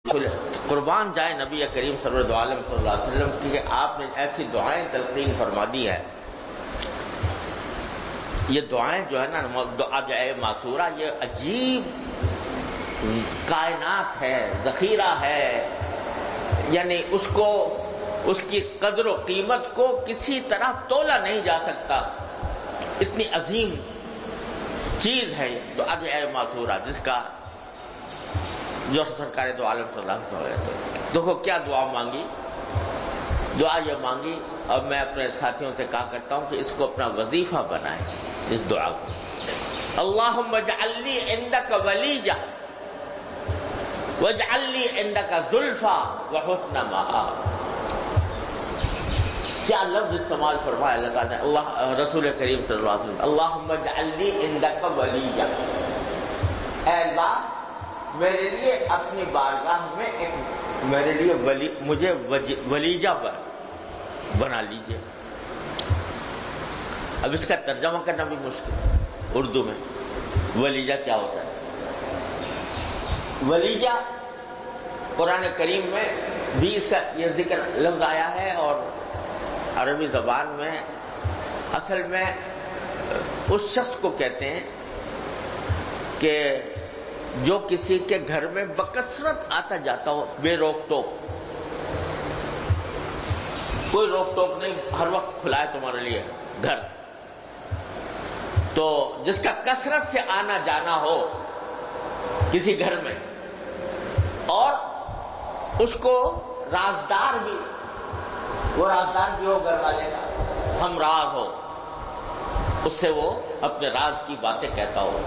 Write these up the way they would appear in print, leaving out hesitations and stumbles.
قربان جائے نبی کریم صلی اللہ علیہ وسلم کی کہ آپ نے ایسی دعائیں تلقین فرما دی ہے. یہ دعائیں جو ہے نا دعا جائے معصورہ، یہ عجیب کائنات ہے، ذخیرہ ہے. یعنی اس کی قدر و قیمت کو کسی طرح تولا نہیں جا سکتا. اتنی عظیم چیز ہے یہ دعا جائے معصورہ، جس کا جو سرکار دو عالم صلی اللہ علیہ وسلم. دیکھو کیا دعا مانگی. دعا یہ مانگی، اور میں اپنے ساتھیوں سے کہا کرتا ہوں کہ اس کو اپنا وظیفہ بنائیں. اس دعا کو اللہم اجعل لی عندک ولیجہ واجعل لی عندک زلفیٰ وحسن مآب. کیا لفظ استعمال فرمایا اللہ تعالیٰ نے. اللہ رسول کریم صلی اللہ علیہ وسلم اللہم اجعل لی عندک ولیجہ، اے اللہ میرے لیے اپنی بارگاہ میں میرے لیے مجھے ولیجہ بنا لیجیے. اب اس کا ترجمہ کرنا بھی مشکل اردو میں. ولیجہ کیا ہوتا ہے؟ ولیجہ قرآن کریم میں بھی اس کا یہ ذکر لفظ آیا ہے، اور عربی زبان میں اصل میں اس شخص کو کہتے ہیں کہ جو کسی کے گھر میں بکثرت آتا جاتا ہو، بے روک ٹوک، کوئی روک ٹوک نہیں، ہر وقت کھلا ہے تمہارے لیے گھر. تو جس کا کثرت سے آنا جانا ہو کسی گھر میں، اور اس کو رازدار بھی، وہ رازدار بھی ہو گھر والے کا، ہم راز ہو، اس سے وہ اپنے راز کی باتیں کہتا ہو.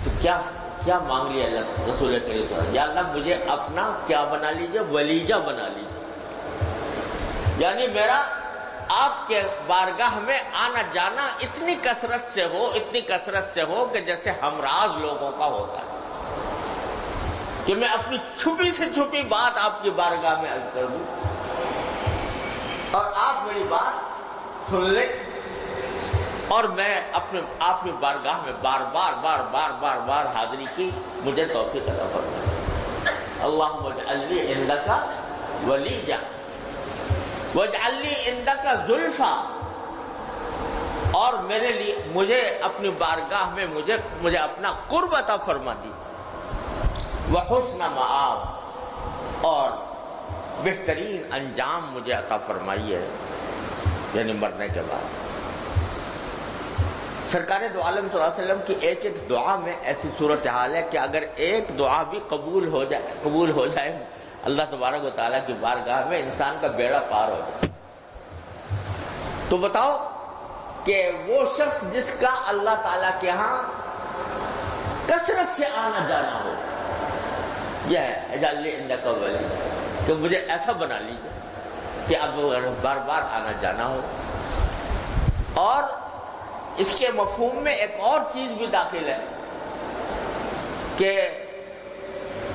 تو کیا مانگ لیا اللہ رسول کریم صلی اللہ علیہ وسلم؟ یا اللہ مجھے اپنا کیا بنا لیجیے، ولیجہ بنا لیجیے. یعنی میرا آپ کے بارگاہ میں آنا جانا اتنی کثرت سے ہو کہ جیسے ہمراز لوگوں کا ہوتا ہے، کہ میں اپنی چھپی سے چھپی بات آپ کی بارگاہ میں عرض کر دوں اور آپ میری بات سن لیں، اور میں آپ کی بارگاہ میں بار حاضری کی مجھے توفیق عطا فرمائے. اللہم اجعل لی عندک ولیجہ واجعل لی عندک زلفیٰ، اور میرے لیے مجھے اپنی بارگاہ میں مجھے اپنا قرب عطا فرما دی. وحسن مآب، اور بہترین انجام مجھے عطا فرمائیے، یعنی مرنے کے بعد. سرکار دو عالم صلی اللہ علیہ وسلم کی ایک ایک دعا میں ایسی صورتحال ہے کہ اگر ایک دعا بھی قبول ہو جائے اللہ تبارک و تعالیٰ کی بارگاہ میں، انسان کا بیڑا پار ہو جائے. تو بتاؤ کہ وہ شخص جس کا اللہ تعالیٰ کے ہاں کثرت سے آنا جانا ہو، یہ ہے اجعل لی عندک ولیجہ، کہ مجھے ایسا بنا لیجیے کہ اب بار بار آنا جانا ہو. اور اس کے مفہوم میں ایک اور چیز بھی داخل ہے کہ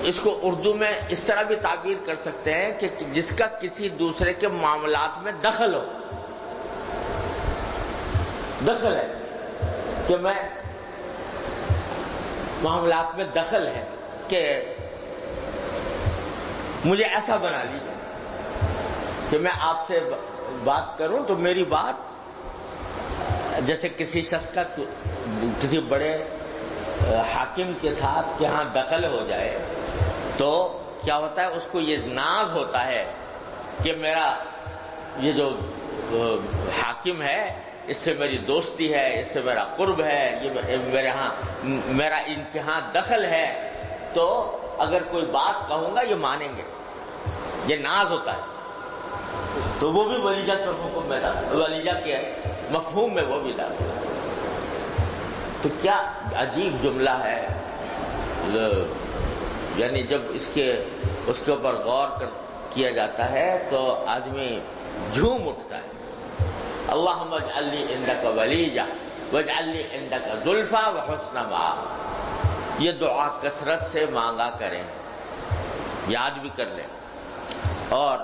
اس کو اردو میں اس طرح بھی تعبیر کر سکتے ہیں کہ جس کا کسی دوسرے کے معاملات میں دخل ہو. دخل ہے کہ میں معاملات میں دخل ہے کہ مجھے ایسا بنا لیجیے کہ میں آپ سے بات کروں تو میری بات جیسے کسی شخص کا کسی بڑے حاکم کے ساتھ یہاں دخل ہو جائے تو کیا ہوتا ہے، اس کو یہ ناز ہوتا ہے کہ میرا یہ جو حاکم ہے اس سے میری دوستی ہے، اس سے میرا قرب ہے، یہ میرا ان کے ہاں دخل ہے، تو اگر کوئی بات کہوں گا یہ مانیں گے، یہ ناز ہوتا ہے. تو وہ بھی ولیجہ کے حکم میں ولیجہ کے مفہوم میں وہ بھی داخل ہے. تو کیا عجیب جملہ ہے. یعنی جب اس کے اوپر غور کیا جاتا ہے تو آدمی جھوم اٹھتا ہے. اللہم اجعل لی عندک ولیجہ واجعل لی عندک زلفیٰ وحسن مآب. یہ دعا کثرت سے مانگا کریں، یاد بھی کر لیں، اور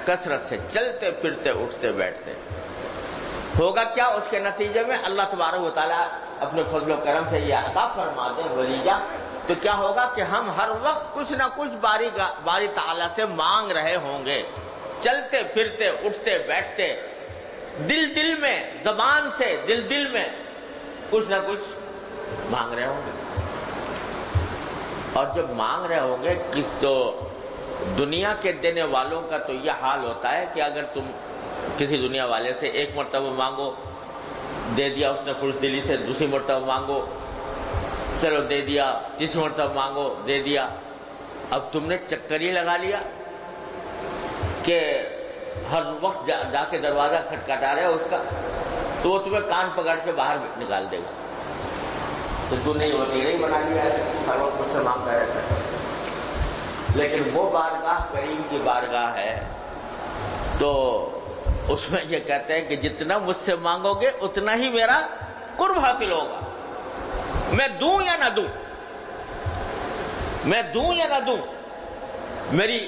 کثرت سے چلتے پھرتے اٹھتے بیٹھتے. ہوگا کیا اس کے نتیجے میں اللہ تبارک و تعالیٰ اپنے فضل و کرم سے یہ عطا فرما دیں ولیجہ تو کیا ہوگا کہ ہم ہر وقت کچھ نہ کچھ باری تعالیٰ سے مانگ رہے ہوں گے، چلتے پھرتے اٹھتے بیٹھتے، دل میں، زبان سے دل میں کچھ نہ کچھ مانگ رہے ہوں گے۔ اور جب مانگ رہے ہوں گے کہ تو دنیا کے دینے والوں کا تو یہ حال ہوتا ہے کہ اگر تم کسی دنیا والے سے ایک مرتبہ مانگو، دے دیا اس نے خوش دلی سے، دوسری مرتبہ مانگو، چلو دے دیا، تیسری مرتبہ مانگو، دے دیا۔ اب تم نے چکر ہی لگا لیا کہ ہر وقت جا کے دروازہ کھٹکھٹا رہے اس کا، تو وہ تمہیں کان پکڑ کے باہر نکال دے گا۔ تو تم نے وزیر بنا لیا ہے، ہر وقت اس سے مانگتا رہتا ہے۔ لیکن وہ بارگاہ کریم کی بارگاہ ہے، تو اس میں یہ کہتے ہیں کہ جتنا مجھ سے مانگو گے اتنا ہی میرا قرب حاصل ہوگا، میں دوں یا نہ دوں، میں دوں یا نہ دوں، میری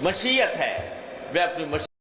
مشیت ہے، میں اپنی مشیت